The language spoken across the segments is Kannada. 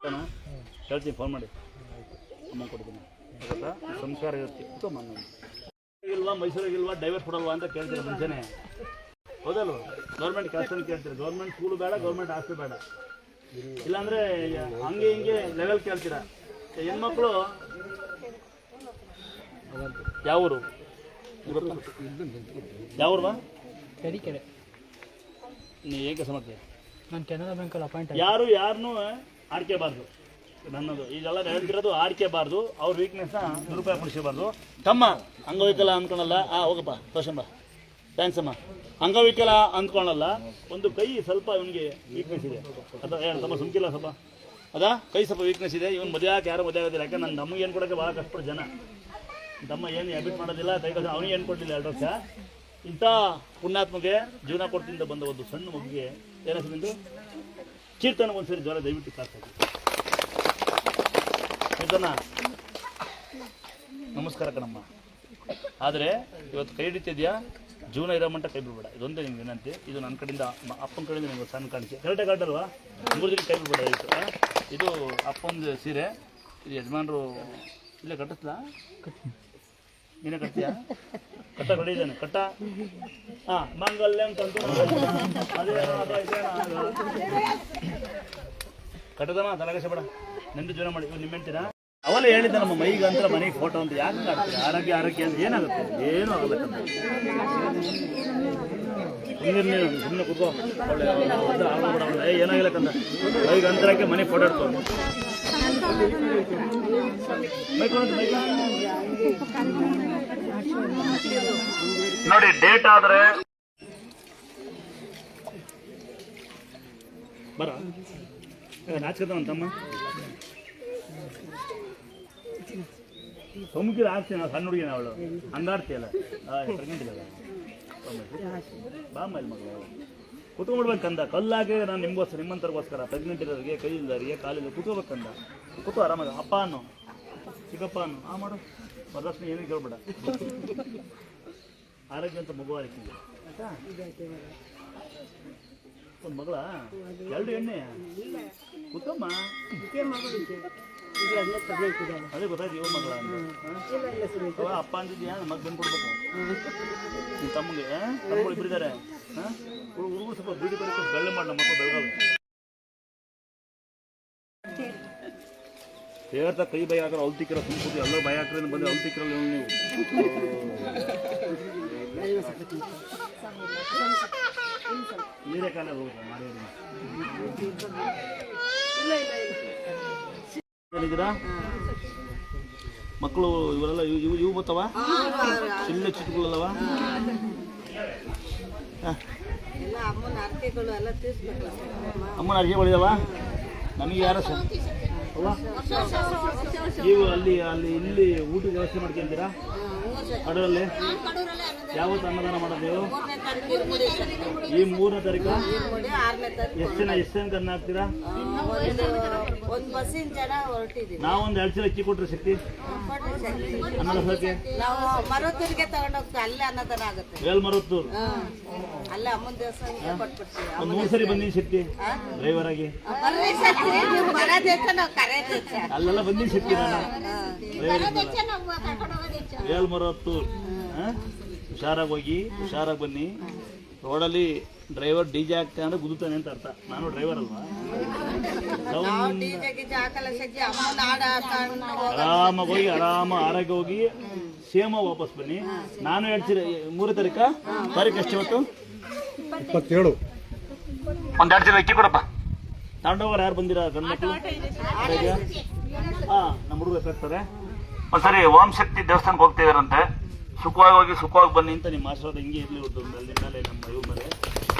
ಹೇಳ್ತೀನಿ, ಫೋನ್ ಮಾಡಿ ಅಮ್ಮ ಕೊಡ್ತೀನಿ ಗೊತ್ತಾ. ಸಂಸ್ಕಾರ ಇರುತ್ತೆ ಇಲ್ವಾ, ಮೈಸೂರಿಗಿಲ್ವಾ, ಡೈವರ್ಸ್ ಕೊಡಲ್ವಾ ಅಂತ ಕೇಳ್ತೀರ ಮುಂಚೆನೆ, ಹೌದಲ್ವ? ಗೌರ್ಮೆಂಟ್ ಕೆಲಸ ಕೇಳ್ತೀರ, ಗೌರ್ಮೆಂಟ್ ಸ್ಕೂಲು ಬೇಡ, ಗೌರ್ಮೆಂಟ್ ಹಾಸ್ಟೆಲ್ ಬೇಡ, ಇಲ್ಲಾಂದರೆ ಹಂಗೆ ಹಿಂಗೆ ಲೆವೆಲ್ ಕೇಳ್ತೀರ. ಹೆಣ್ಮಕ್ಳು ಯಾವೂರು ಯಾವೂರ್ವಾ? ತರೀಕೆರೆ. ನೀ ಏನು ಕೆಲಸ ಮಾಡ್ತೀಯ? ನಾನು ಕೆನರಾ ಬ್ಯಾಂಕಲ್ಲಿ ಅಪಾಯಿಂಟ್. ಯಾರನ್ನೂ ಆಡ್ಕೋಬಾರ್ದು, ನನ್ನದು ಇದೆಲ್ಲ ಹೇಳ್ತಿರೋದು. ಆಡ್ಕೋಬಾರ್ದು, ಅವ್ರ ವೀಕ್ನೆಸ್ನ ದುರುಪಯೋಗ ಪಡಿಸಬಾರ್ದು. ತಮ್ಮ ಅಂಗವಿಕಲ ಅಂದ್ಕೊಳಲ್ಲ, ಹೋಗಪ್ಪ ತೋಷಂಬ, ಥ್ಯಾಂಕ್ಸ್ ಅಮ್ಮ. ಅಂಗವಿಕಲ ಅಂದ್ಕೊಳಲ್ಲ, ಒಂದು ಕೈ ಸ್ವಲ್ಪ ಇವನಿಗೆ ವೀಕ್ನೆಸ್ ಇದೆ, ಅಥವಾ ತಮ್ಮ ಸುಮ್ಕಿಲ್ಲ ಸ್ವಲ್ಪ, ಅದಾ ಕೈ ಸ್ವಲ್ಪ ವೀಕ್ನೆಸ್ ಇದೆ. ಇವನು ಮದುವೆ ಯಾರು ಮದುವೆ ಆಗೋದಿಲ್ಲ, ಯಾಕೆ ನನ್ನ ತಮ್ಮಗೆ ಏನು ಕೊಡೋಕ್ಕೆ ಭಾಳ ಕಷ್ಟಪಟ್ಟು ಜನ. ತಮ್ಮ ಏನು ಹ್ಯಾಬಿಟ್ ಮಾಡೋದಿಲ್ಲ, ಕೈಗೆ ಅವನಿಗೆ ಏನು ಕೊಟ್ಟಿಲ್ಲ 2 ವರ್ಷ. ಇಂಥ ಪುಣ್ಯಾತ್ಮಗೆ ಜೀವನ ಕೊಡ್ತಿಂದ ಬಂದ ಒಂದು ಸಣ್ಣ ಮಗುಗೆ ಏನಿಂದು ಕೀರ್ತನ ಒಂದ್ಸರಿ ಜ್ವರ ದಯವಿಟ್ಟು ಕಾಡ್ತಾರೆ ಆಯ್ತಾನ. ನಮಸ್ಕಾರ ಕಣಮ್ಮ. ಆದರೆ ಇವತ್ತು ಕೈ ಹಿಡಿತಿದ್ಯಾ, ಜೀವನ ಇರೋ ಮಟ್ಟ ಕೈ ಬಿಡಬೇಡ, ಇದೊಂದೇ ನಿಮ್ಗೆ ವಿನಂತಿ. ಇದು ನನ್ನ ಕಡೆಯಿಂದ, ಅಪ್ಪನ ಕಡೆಯಿಂದ ನಿಮ್ಗೆ ಸಣ್ಣ ಕಾಣಿಕೆ. ಕರೆಕ್ಟಾಗಿ ಕಾಟಲ್ವಾ? 3 ದಿನ ಕೈ ಬಿಡಬೇಡ ದಯವಿಟ್ಟು. ಇದು ಅಪ್ಪಂದು ಸೀರೆ, ಇದು ಯಜಮಾನ್ರು ಇಲ್ಲೇ ಕಟ್ಟಿಸ್ಲಾ? ನೀನೇ ಕಟ್ತೀಯಾ? ಕಟ್ಟ ಕಡಿದಾನೆ ಕಟ್ಟ. ಹಾಂ, ಮಂಗಲ್ಯ ಅಂತಂದು ಕಟ್ಟದಮ್ಮ, ತಲೆಗಸ ಬೇಡ, ನಿಂದು ಜೀವನ ಮಾಡಿ. ಇವ್ರು ನಿಮ್ಮ ಹೆಂಡ್ತೀರಾ? ಅವಲೇ ಹೇಳಿದ್ದ ನಮ್ಮ ಮೈಗೆ ಅಂತ ಮನೆಗೆ ಫೋಟೋ ಅಂತ ಯಾಕೆ ಕಾಡ್ತೀರಿ? ಆರೋಗ್ಯ ಆರೋಗ್ಯ ಅಂತ ಏನಾಗುತ್ತೆ? ಏನೂ ಆಗಬೇಕಂತ ನೀರು ಸುಮ್ಮನೆ ಕೂತ್ಕೋ. ಒಳ್ಳೆ ಏನಾಗಿಲ್ಲಕ್ಕಂತ ಮೈಗೆ ಅಂತರಕ್ಕೆ ಮನೆ ಫೋಟೋ ಇಡ್ಕೊಂಡು ನೋಡಿ. ಡೇಟ್ ಆದರೆ ಬರ ನಾಚ್ಕತ ನನ್ನ ತಮ್ಮ ಸೋಮಕಿರ ಆಗ್ತೀನಿ. ನಾವು ಸಣ್ಣ ಹುಡುಗಿನ, ಅವಳು ಹಂಗಾಡ್ತೀಯಲ್ಲ, ಪ್ರೆಗ್ನೆಂಟ್ ಇಲ್ಲ, ಬಾ ಮೇಲೆ ಮಗಳು ಕುತ್ಕೊಂಡ್ಬಿಡ್ಬೇಕಂದ. ಕಲ್ಲಾಗೆ ನಾನು ನಿಮ್ಗೋಸ್ಕರ, ನಿಮ್ಮಂತರ್ಗೋಸ್ಕರ ಪ್ರೆಗ್ನೆಂಟ್ ಇರೋರಿಗೆ, ಕೈ ಇಲ್ಲದರಿಗೆ, ಕಾಲಿಲ್ಲ, ಕುತ್ಕೋಬೇಕಂದ. ಕೂತು ಆರಾಮಾಗ ಅಪ್ಪ ಅನ್ನು, ಚಿಕ್ಕಪ್ಪ ಅನ್ನು ಮಾಡು. ವರದಕ್ಷಿಣೆ ಏನೂ ಕೇಳ್ಬೇಡ, ಆರೋಗ್ಯ ಅಂತ ಮಗು ಆಯ್ತು ಆಯ್ತಾ. ಒಂದು ಮಗಳ 2 ಎಣ್ಣೆ ಕೂತಮ್ಮ, ಅದೇ ಗೊತ್ತಾಯ್ತು ಇವ ಮಗಳ ಅಂತ. ಅಪ್ಪ ಅಂತಿದ್ಯಾ, ಮಗ ಬಂದು ಕೊಡ್ಬೇಕು ನಿಮ್ಮ ತಮ್ಮಗೆ. ತಮ್ಮಗಳು ಇಬ್ಬರಿದ್ದಾರೆ, ಹುಡುಗರು ಸ್ವಲ್ಪ ಬ್ಯೂಟಿ ಬರುತ್ತೆ, ಬೆಳ್ಳೆ ಮಾಡಿ ನಮ್ಮ ಮಕ್ಕಳು ಬೆಳಗಾವಿ. ಹೇಳ್ತಾ ಕೈ ಬೈ ಹಾಕಿರೋ ಔತಿಕ್ಕಿರೋ ಸುಮ್ಕೂತಿ, ಎಲ್ಲರೂ ಬೈ ಹಾಕ್ರೆ ಬಂದು ಔತಿಕ್ಕಿರಲ್ಲ ನೀವು. ನೀರೇ ಕಾಲ ಹೋಗುತ್ತೆ ಮಾಡಿದ್ದೀರಾ ಮಕ್ಕಳು ಇವರೆಲ್ಲ ಇವು ಬರ್ತಾವ, ಚಿಲ್ಲ ಚಿಟ್ಟುಗಳಲ್ಲವ. ಅಮ್ಮನ ಅರ್ಜಿಗಳಿದಾವ. ನಮಗೆ ಯಾರ ನೀವು ಅಲ್ಲಿ ಇಲ್ಲಿ ಊಟದ ವ್ಯವಸ್ಥೆ ಮಾಡ್ಕೊಂತೀರಾ ಕಡೂರಲ್ಲಿ? ಯಾವತ್ತು ಅನ್ನದಾನ ಮಾಡೋದು ನೀವು? ಈ 3ನೇ ತಾರೀಕು. ಎಷ್ಟು ಜನ ಕನ್ನ ಹಾಕ್ತೀರಾ? ನಾವೊಂದು 2 ಚೀಲ ಅಕ್ಕಿ ಕೊಟ್ರೆ ಶಕ್ತಿ ಅನ್ನದಾನಕ್ಕೆ. ಮೇಲ್ಮರುತ್ತೂರು ಒಂದು 3 ಸರಿ ಬಂದಿನಿ ಶಕ್ತಿ ಡ್ರೈವರ್ ಆಗಿ. ಅಲ್ಲೆಲ್ಲ ಬಂದಿನಿ ಶಕ್ತಿ ನಾನು ಮೇಲ್ಮರುತ್ತೂರು. ಹುಷಾರಾಗಿ ಹೋಗಿ, ಹುಷಾರಾಗಿ ಬನ್ನಿ. ರೋಡಲ್ಲಿ ಡ್ರೈವರ್ ಡಿಜೆ ಆಗ್ತಾನೆ ಅಂದ್ರೆ ಗುದ್ದುತ್ತಾನೆ ಅಂತ ಅರ್ಥ. ನಾನು ಡ್ರೈವರ್ ಅಲ್ವಾ? ಆರಾಮಾಗಿ ಹೋಗಿ, ಆರೋಗ್ಯ ಹೋಗಿ, ಸೇಮ ವಾಪಸ್ ಬನ್ನಿ. ನಾನು ಹೇಳ್ತೀನಿ 3ನೇ ತಾರೀಕು. ತಾರೀಕು ಎಷ್ಟು ಇವತ್ತು? 27. ಒಂದು 2 ಚೀಲ ಅಕ್ಕಿ ಕೊಡಪ್ಪ. ತಗೊಂಡೋಗೋರು ಯಾರು ಬಂದಿರ ಗಂಡ್ಮಕ್ಳು? ನಮ್ಮ ಹುಡುಗ ಬೇಕಾಗ್ತಾರೆ. ಒಂದ್ಸರಿ ಓಂ ಶಕ್ತಿ ದೇವಸ್ಥಾನಕ್ಕೆ ಹೋಗ್ತಿದಾರಂತೆ. ಸುಖವಾಗಿ ಹೋಗಿ ಸುಖವಾಗಿ ಬನ್ನಿ ಅಂತ ನಿಮ್ಮ ಆಶೀರ್ವಾದ ಹಿಂಗೆ ಇರಲಿ. ಅಲ್ಲಿ ಮೇಲೆ ನಮ್ಮ ಇವ್ರ ಮೇಲೆ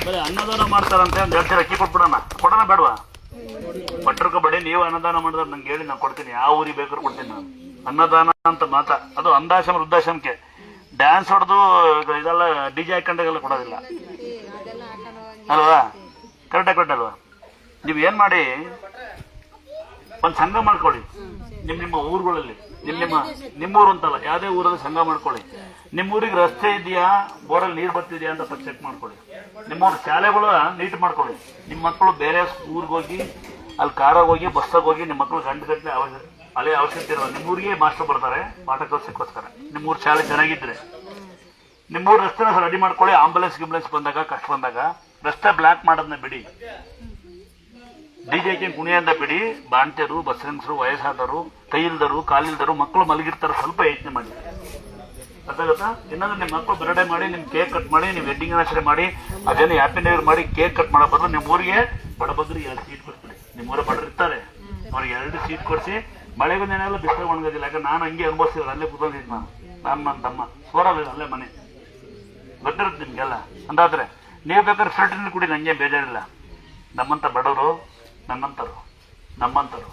ಬರೀ ಅನ್ನದಾನ ಮಾಡ್ತಾರಂತೆ. ಒಂದು 2 ಚೀಲ ಅಕ್ಕಿ ಕೊಟ್ಬಿಡೋಣ. ಕೊಡೋಣ ಬೇಡವಾ? ಭಟ್ರಕ್ಕೆ ಬಡಿ, ನೀವು ಅನ್ನದಾನ ಮಾಡಿದ್ರೆ ನಂಗೆ ಹೇಳಿ, ನಾನು ಕೊಡ್ತೀನಿ. ಯಾವ ಊರಿಗೆ ಬೇಕಾದ್ರೂ ಕೊಡ್ತೀನಿ ನಾನು. ಅನ್ನದಾನ ಅಂತ ಮಾತಾ, ಅದು ಅಂಧಾಶ್ರಮ ವೃದ್ಧಾಶ್ರಮಕ್ಕೆ. ಡ್ಯಾನ್ಸ್ ಹೊಡೆದು ಇದೆಲ್ಲ ಡಿಜೆ ಹಾಕೊಂಡಾಗೆಲ್ಲ ಕೊಡೋದಿಲ್ಲ ಅಲ್ವಾ? ಕರೆಕ್ಟ್ ಅಲ್ವಾ? ನೀವು ಏನು ಮಾಡಿ, ಒಂದು ಸಂಘ ಮಾಡ್ಕೊಳ್ಳಿ ನಿಮ್ಮ ಊರುಗಳಲ್ಲಿ. ನಿಮ್ಮೂರು ಅಂತಲ್ಲ, ಯಾವುದೇ ಊರಲ್ಲಿ ಸಂಘ ಮಾಡ್ಕೊಳ್ಳಿ. ನಿಮ್ಮೂರಿಗೆ ರಸ್ತೆ ಇದೆಯಾ, ಬೋರಲ್ಲಿ ನೀರು ಬರ್ತಿದೆಯಾ ಅಂತ ಚೆಕ್ ಮಾಡ್ಕೊಳ್ಳಿ. ನಿಮ್ಮೂರು ಶಾಲೆಗಳು ನೀಟ್ ಮಾಡ್ಕೊಳ್ಳಿ. ನಿಮ್ಮ ಮಕ್ಕಳು ಬೇರೆ ಊರಿಗೆ ಹೋಗಿ ಅಲ್ಲಿ ಕಾರಾಗ ಹೋಗಿ ಬಸ್ಸಾಗ ಹೋಗಿ ನಿಮ್ಮ ಮಕ್ಕಳು ಗಂಟೆ ಅಲ್ಲೇ ಅವಶ್ಯಕತೆ ಇರೋದು. ನಿಮ್ಮೂರಿಗೆ ಮಾಸ್ಟರ್ ಬರ್ತಾರೆ ಪಾಠ ಕಲಿಸೋಕ್ಕೋಸ್ಕರ. ನಿಮ್ಮೂರು ಶಾಲೆ ಚೆನ್ನಾಗಿದ್ರೆ ನಿಮ್ಮೂರು ರಸ್ತೆನ ರೆಡಿ ಮಾಡ್ಕೊಳ್ಳಿ. ಆಂಬುಲೆನ್ಸ್ ಗಿಂಬುಲೆನ್ಸ್ ಬಂದಾಗ ಕಷ್ಟ ಬಂದಾಗ ರಸ್ತೆ ಬ್ಲಾಕ್ ಮಾಡೋದನ್ನ ಬಿಡಿ. ಡಿಜೆಗೆ ಕುಣಿಯಿಂದ ಬಿಡಿ. ಬಾಣ್ತಿಯರು, ಬಸ್ಸಂಗಸರು, ವಯಸ್ಸಾದವರು, ಕೈ ಇಲ್ದರು, ಕಾಲಿಲ್ದರು, ಮಕ್ಕಳು ಮಲಗಿರ್ತಾರೆ, ಸ್ವಲ್ಪ ಯೋಚನೆ ಮಾಡಿ. ಗೊತ್ತಾಗುತ್ತಾ? ಇನ್ನೊಂದು ನಿಮ್ಮ ಮಕ್ಕಳು ಬರ್ಡೇ ಮಾಡಿ, ನಿಮ್ ಕೇಕ್ ಕಟ್ ಮಾಡಿ, ನೀವು ವೆಡ್ಡಿಂಗ್ ಆನಿವರ್ಸರಿ ಮಾಡಿ, ಅದೇನು ಹ್ಯಾಪಿ ನ್ಯೂ ಇಯರ್ ಮಾಡಿ ಕೇಕ್ ಕಟ್ ಮಾಡೋ ಬದಲು ನಿಮ್ಮ ಊರಿಗೆ ಬಡಬಗ್ರಿಗೆ 2 ಸೀಟ್ ಕೊಡ್ತೀವಿ. ನಿಮ್ಮೂರ ಬಡರು ಇರ್ತಾರೆ, ಅವ್ರಿಗೆ 2 ಸೀಟ್ ಕೊಡಿಸಿ ಮಳೆ ಬಂದೇನೆಲ್ಲ ಬಿಸಿಲು ಒಣಗೋದಿಲ್ಲ. ಯಾಕಂದ್ರೆ ನಾನು ಹಂಗೆ ಅನುಭವಿಸಿದ್ರೆ ಅಲ್ಲೇ ಕೂತ್ಕೊಂಡಿದ್ದು ನಾನು ನನ್ನ ತಮ್ಮ ಸೋರಲ್ಲ ಅಲ್ಲೇ ಮನೆ ಗೊತ್ತಿರುತ್ತೆ ನಿಮ್ಗೆಲ್ಲ. ಅಂದಾದ್ರೆ ನೀವು ಬೇಕಾದ್ರೆ ಫಿಲ್ಟರ್ ಕುಡಿ, ನಂಗೆ ಬೇಜಾರಿಲ್ಲ. ನಮ್ಮಂತ ಬಡವರು, ನಮ್ಮಂತರು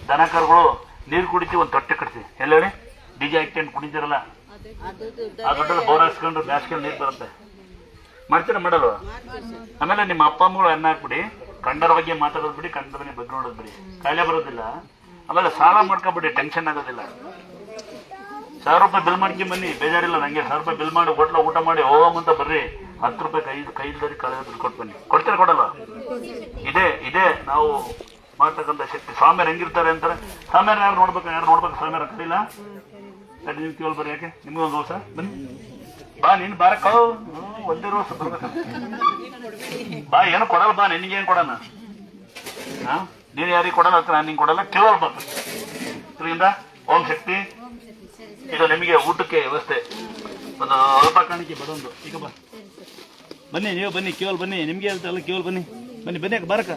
ದನ ಕರುಗಳು ನೀರು ಕುಡಿತೀವಿ, ಒಂದು ತೊಟ್ಟೆ ಕಟ್ತೀವಿ. ಎಲ್ಲ ಹೇಳಿ ಡಿಜೆ ಹಾಕ್ಕೊಂಡು ಕುಡಿತೀರಲ್ಲ, ಆ ದೊಡ್ಡ ಬೋರ್ ಹಾಕ್ಸ್ಕೊಂಡು ಬ್ಯಾಸ್ಕೊಂಡು ನೀರು ಬರುತ್ತೆ. ಮಾಡ್ತೀರ ಮಾಡಲ್ವ? ಆಮೇಲೆ ನಿಮ್ಮ ಅಪ್ಪ ಅಮ್ಮಗಳು ಅನ್ನ ಹಾಕ್ಬಿಡಿ. ಕಂಡರ ಬಗ್ಗೆ ಮಾತಾಡೋದು ಬಿಡಿ, ಕಂಡರ ಬಗ್ಗೆ ನೋಡೋದು ಬಿಡಿ. ಕಾಯಿಲೆ ಬರೋದಿಲ್ಲ. ಆಮೇಲೆ ಸಾಲ ಮಾಡ್ಕೊಬಿಡಿ, ಟೆನ್ಷನ್ ಆಗೋದಿಲ್ಲ. 1000 ರೂಪಾಯಿ ಬಿಲ್ ಮಾಡ್ಕೊಂಡ್ ಬನ್ನಿ, ಬೇಜಾರಿಲ್ಲ. ನಂಗೆ 1000 ರೂಪಾಯಿ ಬಿಲ್ ಮಾಡಿ ಹೋಟ್ಲ ಊಟ ಮಾಡಿ ಹೋಮ್ ಅಂತ ಬರ್ರಿ. 10 ರೂಪಾಯಿ ಕೈಲ್ದರಿ ಕಳೆದ ದುಡ್ಡು ಕೊಟ್ಟು ಬನ್ನಿ. ಕೊಡ್ತೀರ ಕೊಡಲ್ಲ? ಇದೇ ನಾವು ಮಾಡ್ತಕ್ಕಂಥ ಶಕ್ತಿ. ಸ್ವಾಮಿಯರು ಹೆಂಗಿರ್ತಾರೆ ಅಂತಾರೆ. ಸ್ವಾಮಿಯರು ಯಾರು ನೋಡ್ಬೇಕು ಸ್ವಾಮಿಯರ ಕಲಿಲ್ಲ. ನೀವು ಕೇಳಿ ಬರ್ರಿ. ಯಾಕೆ ನಿಮ್ಗೆ ಒಂದು ರೋಸ ಬನ್ನಿ. ಬಾ ನೀನ್ ಬಾರಕ್ಕ, ಒಂದೇ ರೋಸ ಬರ್ಬೇಕ. ಬಾ ಏನು ಕೊಡಲ್ಲ, ಬಾ ನಿನಗೇನು ಕೊಡೋಣ. ನೀನು ಯಾರಿಗೆ ಕೊಡಲ್ಲ, ನಾನು ನಿಂಗೆ ಕೊಡಲ್ಲ. ಕೇಳಲ್ಲ ಬಾ. ಇದರಿಂದ ಓಂ ಶಕ್ತಿ. ಈಗ ನಿಮಗೆ ಊಟಕ್ಕೆ ವ್ಯವಸ್ಥೆ ಒಂದು ಅಲ್ಪ ಕಾಣಿಕೆ ಬರೋದು. ಈಗ ಬಾ ಬನ್ನಿ, ನೀವು ಬನ್ನಿ, ಕೇವಲ್ ಬನ್ನಿ. ನಿಮ್ಗೆ ಹೇಳ್ತಾರಲ್ಲ ಕೇವಲ್ ಬನ್ನಿ, ಬನ್ನಿ ಬಾರಕ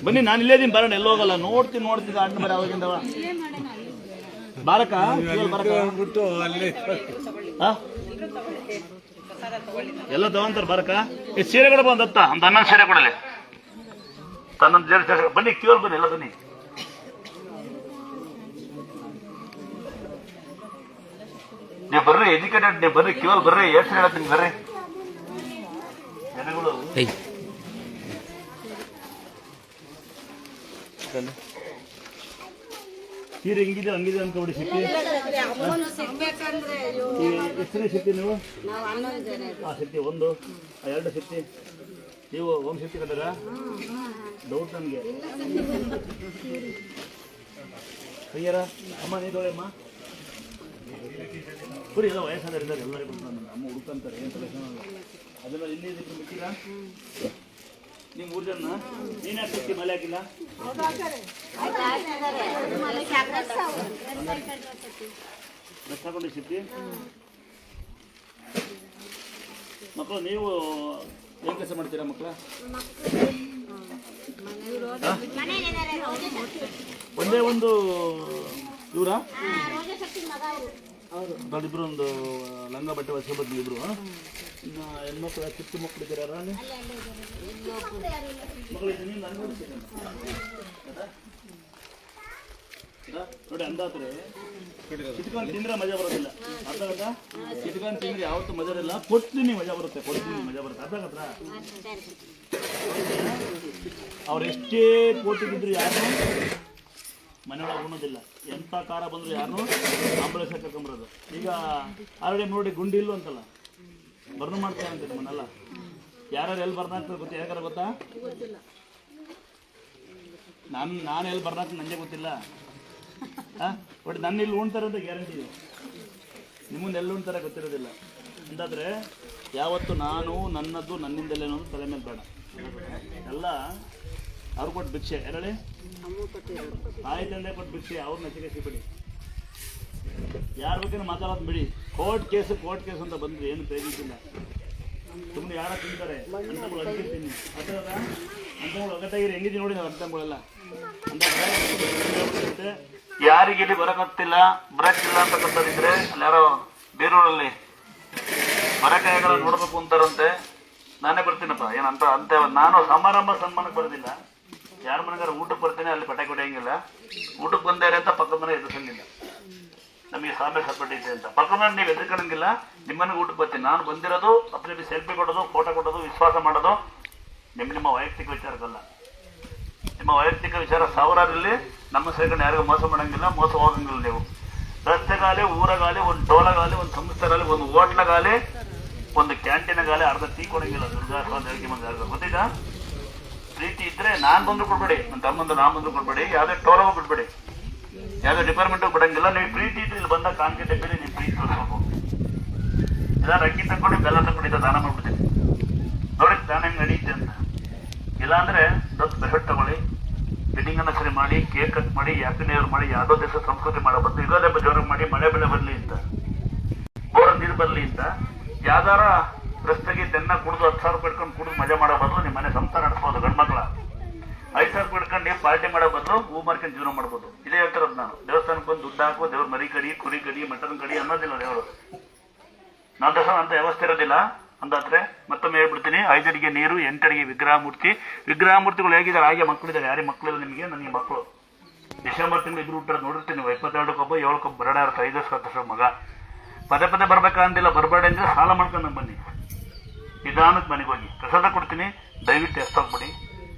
ಬನ್ನಿ. ನಾನು ಇಲ್ಲೇ ಇದೀನಿ, ಬರೋಣ, ಎಲ್ಲೋ ಹೋಗಲ್ಲ. ನೋಡ್ತೀನಿ ಅಣ್ಣ ಮರ ಅವಾಗಿಂದವ. ಬಾರಕ ಕೇವಲ್ ಬರಕ ಎಲ್ಲ ತಗೊಂತಾರ. ಬಾರಕ ಸೀರೆ ಕೂಡ ಬಂದತ್ತ ಒಂದು 11 ಸೀರೆ ಕೊಡಲಿ. ತನ್ನೊಂದು ಜೇರು ಬನ್ನಿ, ಕೇವಲ್ ಬನ್ನಿ, ಎಲ್ಲ ಬನ್ನಿ. ನೀವು ಬರ್ರಿ, ಎಜುಕೇಟೆಡ್ ನೀವು ಬರ್ರಿ, ಕೇವಲ್ ಬರ್ರಿ. ಎಷ್ಟು ಹೇಳ್ತೀನಿ ಬರ್ರಿ. ಜನಗಳು ಸೀರೆ ಹೆಂಗಿದೆ ಹಂಗಿದೆ ಅನ್ಕೊಬಿಡಿ. ಸಿಕ್ಕಿ ಎಷ್ಟನೇ ಸಿಕ್ತಿ ನೀವು? ಸಿಕ್ತಿ 1 2 ಸಿಕ್ತಿ. ನೀವು ಓಂ ಶಕ್ತಿ ಕಟ್ಟಾರ? ಡೌಟ್ ನನಗೆ. ಅಯ್ಯರ ಅಮ್ಮ ನೀ ತೊಳೆಯಮ್ಮ ಕುಡಿ. ಎಲ್ಲ ವಯಸ್ಸಾದರಿದ್ದಾರೆ, ಎಲ್ಲರಿಗೂ ಅಮ್ಮ ಹುಡುಕಂತಾರೆ. ಏನು ತಲೆ ಅದೆಲ್ಲ ಇಲ್ಲಿ ಬಿಟ್ಟಿಲ್ಲ. ನೀವು 3 ಜನ ನೀನು ಯಾಕೆ ಸಿಕ್ತಿ ಮಲೆ ಹಾಕಿಲ್ಲ? ಡ್ರೆಸ್ ಹಾಕೊಂಡು ಸಿಕ್ತಿ. ಮಕ್ಕಳು ನೀವು ಏನ್ ಕೆಲಸ ಮಾಡ್ತೀರಾ ಮಕ್ಕಳ? ಒಂದೇ ಒಂದು ಇವರ ದೊಡ್ಡಿಬ್ರು ಒಂದು ಲಂಗ ಬಟ್ಟೆ ಹೊಸ ಬದ್ಲು ಇಬ್ರು. ಇನ್ನು ಹೆಣ್ಮಕ್ಳು ಚಿಕ್ಕ ಮಕ್ಕಳು ಇದ್ದೀರ ನೋಡಿ. ಅಂದಾತ್ರೆ ಚಿಟ್ಕೊಂಡು ತಿಂದ್ರೆ ಮಜಾ ಬರೋದಿಲ್ಲ. ಅರ್ಥ ಆಗುತ್ತಾ? ಚಿಟ್ಕೊಂಡು ತಿಂದ್ರೆ ಯಾವತ್ತೂ ಮಜಾ ಇರಲ್ಲ. ಕೊಡ್ತೀನಿ ಮಜಾ ಬರುತ್ತೆ, ಮಜಾ ಬರುತ್ತೆ. ಅರ್ಥ ಆಗತ್ತಾ? ಅವ್ರು ಎಷ್ಟೇ ಕೋಟಿಗಿದ್ರು ಯಾರು ಮನೆಯೊಳಗೆ ಉಣ್ಣೋದಿಲ್ಲ. ಎಂಥ ಕಾರ ಬಂದ್ರು ಯಾರು ಆಂಬುಲೆನ್ಸ್ ಕರ್ಕೊಂಬರೋದು. ಈಗ ಆಲ್ರೆಡಿ ನೋಡಿ ಗುಂಡಿ ಇಲ್ಲು ಅಂತಲ್ಲ, ಬರ್ನು ಮಾಡ್ತಾರೆ ಅಂತ ನಿಮ್ಮನ್ನೆಲ್ಲ. ಯಾರ್ಯಾರು ಎಲ್ಲಿ ಬರ್ನಾಗ್ತಾರೆ ಗೊತ್ತಾ? ಯಾಕಾರ ಗೊತ್ತಾ? ನಾನು ಎಲ್ಲಿ ಬರ್ನಾಗ್ತೀನಿ ನನಗೆ ಗೊತ್ತಿಲ್ಲ. ಬಟ್ ನನ್ನ ಇಲ್ಲಿ ಉಣ್ತಾರೆ ಅಂತ ಗ್ಯಾರಂಟಿ ಇದೆ. ನಿಮ್ಮನ್ನ ಎಲ್ಲಿ ಉಣ್ತಾರೆ ಗೊತ್ತಿರೋದಿಲ್ಲ. ಅಂತಾದ್ರೆ ಯಾವತ್ತು ನಾನು ನನ್ನದು ನನ್ನಿಂದಲೇ ಅನ್ನೋದು ತಲೆ ಮೇಲೆ ಬೇಡ. ಎಲ್ಲ ಅವ್ರು ಕೊಟ್ಟು ಭಿಕ್ಷೆ ಎರಳೆ ತಾಯಿ ತಂದೆ ಕೊಟ್ಟು ಭಿಕ್ಷೆ ಅವ್ರ ನಚಿಕೆ ಬಿಡಿ. ಯಾರ ಬಗ್ಗೆ ಮಾತಾಡೋದು ಬಿಡಿ. ಕೋರ್ಟ್ ಕೇಸು ಅಂತ ಬಂದ್ರೆ ಏನು ಪ್ರಯೋಜನ. ಸುಮ್ಮನೆ ಯಾರ ತಿಂತಾರೆ ಅಂತಗಳು ಅಂತಿರ್ತೀನಿ. ಅಂತಗಳು ಒಗಟಾಗಿರಿ ಹೆಂಗಿದ್ದೀವಿ ನೋಡಿ ನಾವು ಅಂತಗಳೆಲ್ಲ. ಅಂತ ಯಾರಿಗೆ ಇಲ್ಲಿ ಬರಕ್ಕಿಲ್ಲ ಅಂತಕ್ಕಂಥದ್ದಿದ್ರೆ ಅಲ್ಲಿ ಯಾರೋ ಬೇರೂರಲ್ಲಿ ಬರಕಾಯಿಗಳ ನೋಡ್ಬೇಕು ಅಂತಾರಂತೆ. ನಾನೇ ಬರ್ತೀನಪ್ಪ. ಏನಂತ ಅಂತ ನಾನು ಸನ್ಮಾನಕ್ಕೆ ಬರೋದಿಲ್ಲ. ಯಾರ ಮನೆಗಾರ ಊಟಕ್ಕೆ ಬರ್ತೀನಿ, ಅಲ್ಲಿ ಪಟಾಕಿ ಹೊಡೆಯಂಗಿಲ್ಲ. ಊಟಕ್ಕೆ ಬಂದಾರೆ ಅಂತ ಪಕ್ಕದ ಮನೆ ಎದುರಿಸಂಗಿಲ್ಲ. ನಮಗೆ ಸಾಂಬೆ ಸಪಟ್ಟೈತೆ ಅಂತ ಪಕ್ಕದ ಮನೆ ನೀವು ಎದುರ್ಕೊಳ್ಳಂಗಿಲ್ಲ. ನಿಮ್ಮನೆಗೆ ಊಟಕ್ಕೆ ಬರ್ತೀನಿ. ನಾನು ಬಂದಿರೋದು ಅಪ್ಪ ಸೆಲ್ಫಿ ಕೊಡೋದು, ಫೋಟೋ ಕೊಡೋದು, ವಿಶ್ವಾಸ ಮಾಡೋದು ನಿಮ್ಮ ವೈಯಕ್ತಿಕ ವಿಚಾರಕ್ಕಲ್ಲ. ನಿಮ್ಮ ವೈಯಕ್ತಿಕ ವಿಚಾರ ಸಾವಿರಾರಲ್ಲಿ ನಮ್ಮ ಸೇರ್ಕೊಂಡು ಯಾರಿಗೂ ಮೋಸ ಮಾಡಂಗಿಲ್ಲ, ಮೋಸ ಹೋಗಂಗಿಲ್ಲ. ನೀವು ರಸ್ತೆಗಾಲಿ, ಊರಗಾಲಿ, ಒಂದು ಟೋಲಗಾಲಿ, ಒಂದು ಸಂಸ್ಥೆಗಾಲಿ, ಒಂದು ಹೋಟ್ಲಗಾಲಿ, ಒಂದು ಕ್ಯಾಂಟೀನ್ಗಾಲಿ ಅರ್ಧ ಟೀ ಕೊಡಂಗಿಲ್ಲ. ದುರ್ಗಾಸ್ವಾದ ಹೇಳಿಕೆ ಮಂದಿ ಗೊತ್ತಿದ್ದ ಪ್ರೀತಿ ಇದ್ರೆ ನಾನು ಬಂದು ಕೊಡ್ಬೇಡಿ, ನನ್ನ ತಮ್ಮಂದು ನಾನು ಬಂದು ಕೊಡ್ಬೇಡಿ, ಯಾವುದೇ ಟೋಲಗೂ ಬಿಡ್ಬೇಡಿ, ಯಾವುದೇ ಡಿಪಾರ್ಟ್ಮೆಂಟ್ ಬಿಡಂಗಿಲ್ಲ. ನೀವು ಪ್ರೀತಿ ಇದ್ರೆ ಇಲ್ಲಿ ಬಂದಾಗ ಕಾಣಿಕೆ ಡಬ್ಬಿಲಿ ನೀವು ಪ್ರೀತಿ ತೋರಿಸ್ಬೇಕು. ಇಲ್ಲ ಅಕ್ಕಿ ತಗೊಂಡು ಬೆಲ್ಲ ತಗೊಂಡಿದ್ದ ದಾನ ಮಾಡ್ಬಿಡ್ತೀನಿ ನೋಡಿ ದಾನ ಹೆಂಗೆ ನಡೀತೆ ಅಂತ. ಇಲ್ಲಾಂದ್ರೆ ದೊಡ್ಡ ಬೆಹಟ್ ತಗೊಳ್ಳಿ, ವೆಡ್ಡಿಂಗ್ ಅನ್ನ ಸರಿ ಮಾಡಿ, ಕೇಕ್ ಕಟ್ ಮಾಡಿ, ಹ್ಯಾಪಿ ನ್ಯೂ ಇಯರ್ ಮಾಡಿ, ಯಾವುದೋ ದೇಶ ಸಂಸ್ಕೃತಿ ಮಾಡೋ ಬದಲು ಇರೋದೇ ಜೋರಾಗಿ ಮಾಡಿ, ಮಳೆ ಬೆಳೆ ಬರಲಿ ಅಂತ, ಬೋರ ನೀರು ಬರಲಿ ಅಂತ, ಯಾವ್ದಾರ ರಸ್ತೆಗೆ ತೆನ್ನ ಕುಡಿದು 10,000 ರೂಪಾಯಿ ಇಟ್ಕೊಂಡು ಕುಡಿದು ಮಜಾ ಮಾಡೋ ಬದಲು ನಿಮ್ಮ ಮನೆ ಸಂಸಾರ ನಡೆಸ್ಬೋದು. ಗಂಡ್ಮಕ್ಳ 5,000 ರೂಪಾಯಿ ಇಟ್ಕೊಂಡು ನೀವು ಪಾರ್ಟಿ ಮಾಡೋ ಬದಲು ಹೂ ಮಾರ್ಕೊಂಡು ಜೀವನ ಮಾಡ್ಬೋದು. ಇದೇ ಹೇಳ್ತಿರೋದು ನಾನು. ದೇವಸ್ಥಾನಕ್ಕೆ ಬಂದು ದುಡ್ಡು ಹಾಕು, ದೇವ್ರ ಮರಿ ಕಡಿ, ಕುರಿ ಕಡಿ, ಮಟನ್ ಕಡಿ ಅನ್ನೋದಿಲ್ಲ ದೇವರು. ನಮ್ಮ ದೇಶ ಅಂತ ವ್ಯವಸ್ಥೆ ಇರೋದಿಲ್ಲ ಅಂದಾದ್ರೆ ಮತ್ತೊಮ್ಮೆ ಹೇಳ್ಬಿಡ್ತೀನಿ. 5 ಅಡಿಗೆ ನೀರು, 8 ಅಡಿಗೆ ವಿಗ್ರಹ ಮೂರ್ತಿಗಳು ಹೇಗಿದ್ದಾರೆ ಹಾಗೆ ಮಕ್ಕಳಿದ್ದಾರೆ. ಯಾರಿಗೆ ಮಕ್ಕಳಿಲ್ಲ ನಿಮಗೆ? ನನಗೆ ಮಕ್ಕಳು ಡಿಸೆಂಬರ್ ತಿಂಗಳು 2 ಹುಟ್ಟರು ನೋಡಿರ್ತೀನಿ. 22 7 ಬರಡ ಇರುತ್ತೆ, 5 ವರ್ಷ ಮಗ. ಪದೇ ಬರ್ಬೇಕಂದಿಲ್ಲ, ಬರಬೇಡ ಅಂದ್ರೆ ಸಾಲ ಮಾಡ್ಕೊಂಡು ಬನ್ನಿ, ನಿಧಾನಕ್ಕೆ ಮನೆಗೆ ಹೋಗಿ ಪ್ರಸಾದ ಕೊಡ್ತೀನಿ. ದಯವಿಟ್ಟು ಎಷ್ಟೋಗ್ಬಿಡಿ,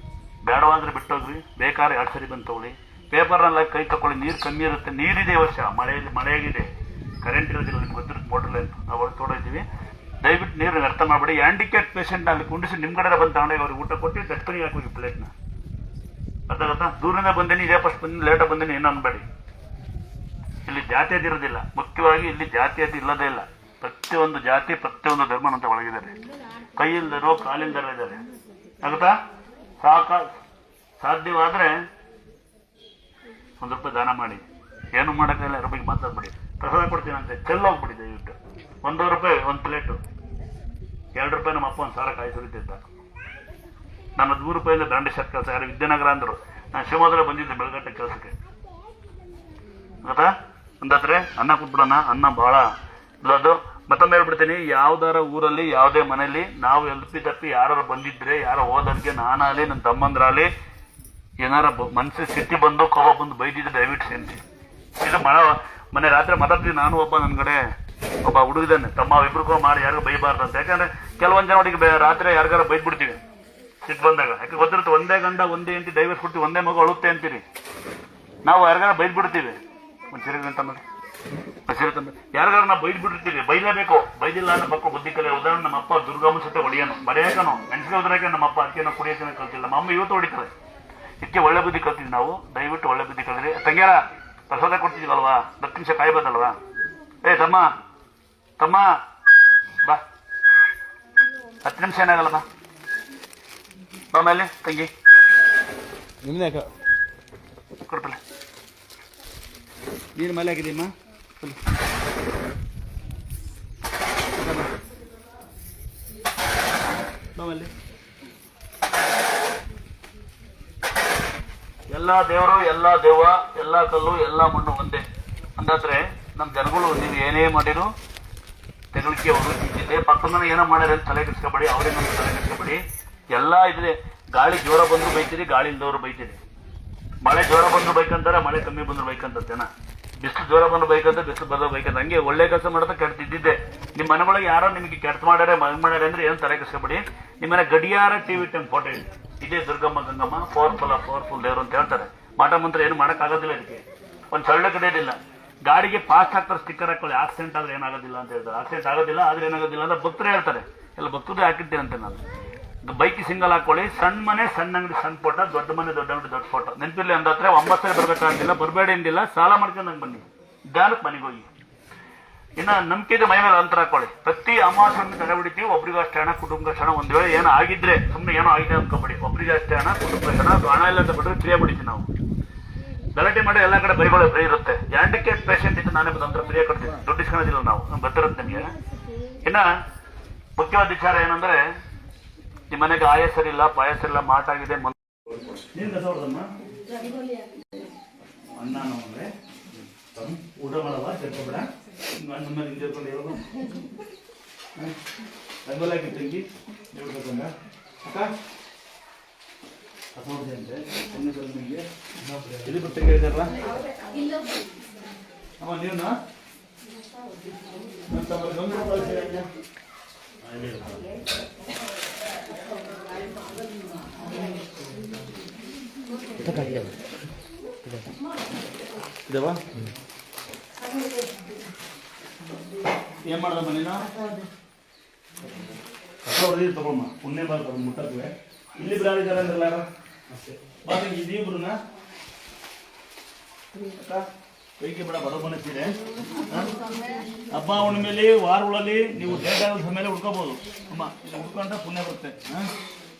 ಬೇಡವಾದ್ರೆ ಬಿಟ್ಟೋಗ್ರಿ, ಬೇಕಾದ್ರೆ 2 ಸರಿ ಬಂದು ತಗೊಳ್ಳಿ. ಪೇಪರ್ನೆಲ್ಲ ಕೈ ತಗೊಳ್ಳಿ. ನೀರು ಕಮ್ಮಿ ಇರುತ್ತೆ, ನೀರಿದೆ ವರ್ಷ, ಮಳೆಯಾಗಿದೆ, ಕರೆಂಟ್ ಇರೋದಿಲ್ಲ, ನಿಮ್ಗೆ ಗೊತ್ತಿರುತ್ತೆ. ಮೋಟರ್ ಲೈನ್ ನಾವು ತೋಡಿದ್ದೀವಿ. ದಯವಿಟ್ಟು ನೀರು ವ್ಯರ್ಥ ಮಾಡಬೇಡಿ. ಹ್ಯಾಂಡಿಕ್ಯಾಪ್ ಪೇಷಂಟ್ ಅಲ್ಲಿ ಕುಂಡಿಸಿ ನಿಮ್ಮ ಕಡೆ ಬಂದು ತಗೊಂಡೋಗಿ ಅವ್ರಿಗೆ ಊಟ ಕೊಟ್ಟು ಡಸ್ಟ್ಬಿನ್ಗೆ ಹಾಕೋಗಿ ಪ್ಲೇಟ್ನ. ಅರ್ಥ ಗೊತ್ತಾ? ದೂರಿಂದ ಬಂದೇನಿ, ಇದೇ ಫಸ್ಟ್ ಬಂದು ಲೇಟಾಗಿ ಬಂದೇನಿ ಏನು ಅನ್ಬೇಡಿ. ಇಲ್ಲಿ ಜಾತಿಯದು ಇರೋದಿಲ್ಲ, ಮುಖ್ಯವಾಗಿ ಇಲ್ಲಿ ಜಾತಿಯದು ಇಲ್ಲದೇ ಇಲ್ಲ. ಪ್ರತಿಯೊಂದು ಜಾತಿ, ಪ್ರತಿಯೊಂದು ಧರ್ಮ ಅಂತ ಒಳಗಿದ್ದಾರೆ. ಕೈಯಿಲ್ದರೋ ಕಾಲಿಲ್ದರೋ ಇದ್ದಾರೆ. ಆಗುತ್ತಾ? ಸಾಧ್ಯವಾದ್ರೆ 1 ರೂಪಾಯಿ ದಾನ ಮಾಡಿ. ಏನು ಮಾಡೋಕ್ಕಾಗಲ್ಲ, ಯಾರ ಬಗ್ಗೆ ಮಾತಾಡ್ಬೇಡಿ. ಪ್ರಸಾದ ಕೊಡ್ತೀನಿ ಅಂತ ಚೆಲ್ಲೋಗ್ಬಿಡಿ ದಯವಿಟ್ಟು. 1 ರೂಪಾಯಿ 1 ಪ್ಲೇಟು, 2 ರೂಪಾಯಿ ನಮ್ಮ ಅಪ್ಪ 1 ಸಾವಿರ ಕಾಯಿ ಸುರಿತಿದ್ದ. ನಾನು 3 ರೂಪಾಯಿಂದ ಬ್ರಾಂಡಿ ಶರ್ಟ್ ಕೆಲಸ, ಯಾರು ವಿದ್ಯಾನಗರ ಅಂದರು. ನಾನು ಶಿವಮೊಗ್ಗದಲ್ಲಿ ಬಂದಿದ್ದೆ ಬೆಳಗಟ್ಟೆ ಕೆಲಸಕ್ಕೆ. ಗೊತ್ತಾ? ಅಂದಾದ್ರೆ ಅನ್ನ ಕೊಟ್ಬಿಡೋಣ. ಅನ್ನ ಬಹಳ ಅದು ಮತ್ತೊಮ್ಮೆ ಹೇಳ್ಬಿಡ್ತೀನಿ. ಯಾವ್ದಾರ ಊರಲ್ಲಿ, ಯಾವುದೇ ಮನೆಯಲ್ಲಿ ನಾವು ತಪ್ಪಿ ಯಾರು ಬಂದಿದ್ರೆ, ಯಾರೋ ಹೋದವ್ರಿಗೆ ನಾನಾಗಲಿ ನನ್ನ ತಮ್ಮಂದ್ರಾಗಲಿ ಏನಾರ ಮನಸ್ಸಿಗೆ ಸಿಟ್ಟಿ ಬಂದು ಕೋಪ ಬಂದು ಬೈದಿದ್ರೆ ದಯವಿಟ್ಟು ಸೇರಿಸಿ. ಇದು ಮನೆ ರಾತ್ರಿ ಮಾತಾಡ್ತೀನಿ. ನಾನು ನನ್ನ ಕಡೆ ಒಬ್ಬ ಹುಡುಗಿದ್ದಾನೆ, ತಮ್ಮ ಇಬ್ರಿಗೂ ಮಾಡಿ ಯಾರಿಗೂ ಬೈಬಾರ್ದು ಅಂತ. ಯಾಕಂದ್ರೆ ಕೆಲವೊಂದು ಜನ ಹುಡುಗಿ ರಾತ್ರಿ ಯಾರಿಗಾರ ಬೈದ್ಬಿಡ್ತೀವಿ ಸಿಟ್ಟು ಬಂದಾಗ. ಯಾಕೆ ಗೊತ್ತಿರುತ್ತೆ, ಒಂದೇ ಗಂಡ ಒಂದೇ ಹೆಂಡತಿ ಡೈವರ್ಸ್ ಕೊಡ್ತೀವಿ, ಒಂದೇ ಮಗು ಅಳುತ್ತೆ ಅಂತೀರಿ. ನಾವು ಯಾರಿಗಾರ ಬೈದ್ಬಿಡ್ತೀವಿ. ಒಂದು ಸೀರೆ ತಂದ್ರೆ ಯಾರಿಗಾರ ನಾವು ಬೈದ್ಬಿಟ್ಟಿರ್ತೀವಿ. ಬೈಲೇಬೇಕು, ಬೈದಿಲ್ಲ ಅನ್ನೋ ಮಕ್ಕಳು ಬುದ್ಧಿ ಕಲಿಯ. ಉದಾಹರಣೆ ನಮ್ಮ ಅಪ್ಪ ದುರ್ಗಮ್ಮ ಸತ್ತೆ ಹೊಡಿಯೋನು, ಬರೆಯಕನು, ಮೆಣಸಿಗೆ ಹೋದ್ರಾಕೆ ನಮ್ಮ ಅಪ್ಪ ಅದಕ್ಕೆ ನಾವು ಕುಡಿಯೋಕೆ ಕಲ್ತಿಲ್ಲ. ನಮ್ಮ ಅಮ್ಮ ಇವತ್ತು ಹೊಡಿತಾರೆ. ಇದಕ್ಕೆ ಒಳ್ಳೆ ಬುದ್ಧಿ ಕಲ್ತಿದ್ವಿ ನಾವು. ದಯವಿಟ್ಟು ಒಳ್ಳೆ ಬುದ್ಧಿ ಕಲಿದ್ರಿ. ತಂಗ್ಯಾರ ಪ್ರಸಾದ ಕೊಡ್ತಿದ್ದೀವಲ್ವಾ, 10 ನಿಮಿಷ ಕಾಯ್ಬೋದಲ್ವಾ? ತಮ್ಮ ಬಾ, 10 ನಿಮಿಷ ಏನಾಗಲ್ಲ, ಬಾ ಮೇಲೆ ತಂಗಿ ನಿಮ್ದೇ ಕೊಡ್ತಲ್ಲ. ನೀರು ಮೇಲೆ ಹಾಕಿದ್ದೀಮ್ಮ. ಬಾಮಲ್ಲಿ ಎಲ್ಲ ದೇವರು, ಎಲ್ಲ ದೆವ್ವ, ಎಲ್ಲ ಕಲ್ಲು, ಎಲ್ಲ ಮಣ್ಣು ಒಂದೇ ಅಂದಾದ್ರೆ ನಮ್ಮ ಜನಗಳು ನೀವು ಏನೇ ಮಾಡಿದ್ರು ತೆಗಳಿಕೆ ಅವರು ಇದ್ದಿದೆ. ಪಕ್ಕದ ಏನೋ ಮಾಡ್ಯಾರ ತಲೆ ಕೆಡಿಸ್ಕೊಬೇಡಿ, ಅವ್ರೇನೋ ತಲೆ ಕೆಡಿಸ್ಕೊಬೇಡಿ. ಎಲ್ಲ ಇದ್ರೆ ಗಾಳಿ ಜೋರ ಬಂದು ಬೈತೀರಿ, ಗಾಳಿ ಇಲ್ದವರು ಬೈತೀರಿ. ಮಳೆ ಜೋರ ಬಂದು ಬೈಕಂತಾರೆ, ಮಳೆ ಕಮ್ಮಿ ಬಂದ್ರು ಬೈಕಂತೇನ. ಬಿಸಿಲು ಜೋರ ಬಂದು ಬೈಕಂತ, ಬಿಸಿಲು ಬಂದು ಬೈಕಂತ. ಹಂಗೆ ಒಳ್ಳೆ ಕೆಲಸ ಮಾಡೋದ ಕೆಡ್ತಿದ್ದಿದ್ದೆ. ನಿಮ್ಮ ಮನೆಗಳಿಗೆ ಯಾರೋ ನಿಮಗೆ ಕೆಟ್ಟ ಮಾಡ್ಯಾರೆ, ಮಗ್ ಮಾಡ್ಯಾರೆ ಅಂದ್ರೆ ಏನು ತಲೆ ಕೆಡಿಸ್ಕೊಬೇಡಿ. ನಿಮ್ಮನೆ ಗಡಿಯಾರ ಟಿವಿ ಟೈಮ್ ಫೋಟೋ ಇದೆ. ಇದೇ ದುರ್ಗಮ್ಮ ಗಂಗಮ್ಮ ಪವರ್ಫುಲ್ ದೇವರು ಅಂತ ಹೇಳ್ತಾರೆ. ಮಾಟ ಮಂತ್ರ ಏನು ಮಾಡೋಕ್ಕಾಗೋದಿಲ್ಲ. ಇದಕ್ಕೆ ಒಂದು ಸೊಳ್ಳೆ ಕಡಿಯೋದಿಲ್ಲ. ಗಾಡಿಗೆ ಫಾಸ್ಟ್ ಹಾಕ್ತಾರೆ, ಸ್ಟಿಕ್ಕರ್ ಹಾಕೊಳ್ಳಿ, ಆಕ್ಸಿಡೆಂಟ್ ಆದ್ರೆ ಏನಾಗೋದಿಲ್ಲ ಅಂತ ಹೇಳ್ತಾರೆ. ಆಕ್ಸಿಡೆಂಟ್ ಆಗೋದಿಲ್ಲ, ಆದ್ರೆ ಏನಾಗೋದಿಲ್ಲ ಅಂತ ಭಕ್ತರೇ ಹೇಳ್ತಾರೆ. ಎಲ್ಲ ಭಕ್ತರೇ ಹಾಕಿದ್ದೆ ಅಂತ ನಾನು. ಬೈಕ್ ಸಿಂಗಲ್ ಹಾಕೊಳ್ಳಿ. ಸಣ್ಣ ಮನೆ ಸಣ್ಣ ಅಂಗಡಿ ಸಣ್ಣ ಫೋಟೋ, ದೊಡ್ಡ ಮನೆ ದೊಡ್ಡ ಅಂಗಡಿ ದೊಡ್ಡ ಫೋಟೋ. ನೆನಪಿರ್ಲಿ ಅಂದಾದ್ರೆ 9 ಸರಿ ಬರ್ಬೇಕಾಗಿಲ್ಲ, ಬರಬೇಡಿ ಅಂದಿಲ್ಲ. ಸಾಲ ಮಾಡ್ಕೊಂಡಂಗೆ ಬನ್ನಿ, ದಾನಕ್ಕೆ ಮನೆಗೆ ಹೋಗಿ. ಇನ್ನು ನಂಬಿಕೆ ಮೈ ಮೇಲೆ ಅಂತರ ಹಾಕೊಳ್ಳಿ. ಪ್ರತಿ ಅಮಾವಾಸ್ಯೆಯನ್ನು ತಡೆ ಬಿಡ್ತೀವಿ. ಒಬ್ರಿಗೂ ಅಷ್ಟೇ ಹಣ, ಕುಟುಂಬ ಕ್ಷಣ. ಒಂದು ವೇಳೆ ಏನೋ ಆಗಿದ್ರೆ ಸುಮ್ಮನೆ ಏನೋ ಆಗಿದೆ ಅನ್ಕೊಬೇಡಿ. ಒಬ್ರಿಗೆ ಅಷ್ಟೇ ಹಣ, ಕುಟುಂಬ ಕ್ಷಣ. ಹಣ ಇಲ್ಲ ಅಂತ ಬಿಟ್ಟರೆ ಫ್ರೀ ಬಿಡ್ತೀವಿ ನಾವು. ಗಲಾಟೆ ಮಾಡಿ ಎಲ್ಲ ಕಡೆ ಬರಿಗಳು ಫ್ರೀ ಇರುತ್ತೆ. ಹ್ಯಾಂಡಿಕ್ಯಾಪ್ ಪೇಷಂಟ್ ಇದ್ದು ನಾನೇ ಬಂದ್ರೆ ಫ್ರೀ ಕೊಡ್ತೀವಿ, ದುಡ್ಡು ಇಸ್ಕೊಳ್ಳೋದಿಲ್ಲ ನಾವು, ಗೊತ್ತಿರುತ್ತೆ ನಿಮಗೆ. ಇನ್ನು ಮುಖ್ಯವಾದ ವಿಚಾರ ಏನಂದ್ರೆ, ನಿಮ್ಮ ಮನೆಗೆ ಆಯಸ್ಸರಿಲ್ಲ, ಪಾಯಸ್ಸರಿಲ್ಲ, ಮಾಟಾಗಿದೆ. ಅನ್ನ ಊಟ ಮಾಡವ ಸೇರ್ಕೊಬೇಡ. ನಮ್ಮ ಹಿಂದಿರ್ಕೊಂಡು ಹೇಳೋದು ರಂಗೋಲಿ ಹಾಕಿ ತಂಗಿ ಹೇಳ್ಬೇಕಂದ ಅಕ್ಕ ಹಸೋದೆ ಅಂತೆ. ನಿಮಗೆ ಇಲ್ಲಿ ಬರ್ತಂಗೆ ಹೇಳಿದಾರಲ್ಲ ಅಮ್ಮ, ನೀವನ್ನ ಇದಾವ ಏನ್ ಮಾಡ್ದ ಮನೇನ ಕಸ ಹೊಡೆದಿ ತಗೊಮ್ಮ. ಪುಣ್ಯ ಬಾರ್ದು ಮುಟ್ಟತ್ವೆ. ಇಲ್ಲಿ ಯಾರು ಇದ್ದಾರೆ ಅಂದ್ರಲ್ಲ ಯಾರು ಬಾಗಿ ಇದೀಬ್ರನ್ನ ಕೈಗೆ ಬೇಡ ಬರೋ ಬಂದಿದೆ. ಹಬ್ಬ ಹುಣ್ಣಿಮೆಲಿ ವಾರಗಳಲ್ಲಿ ನೀವು ಡೇಟ್ ಆಗೋದ್ರ ಮೇಲೆ ಹುಡ್ಕೋಬಹುದು ಅಮ್ಮ, ಇದು ಹುಡ್ಕೊಂಡ್ರೆ ಪುಣ್ಯ ಬರುತ್ತೆ.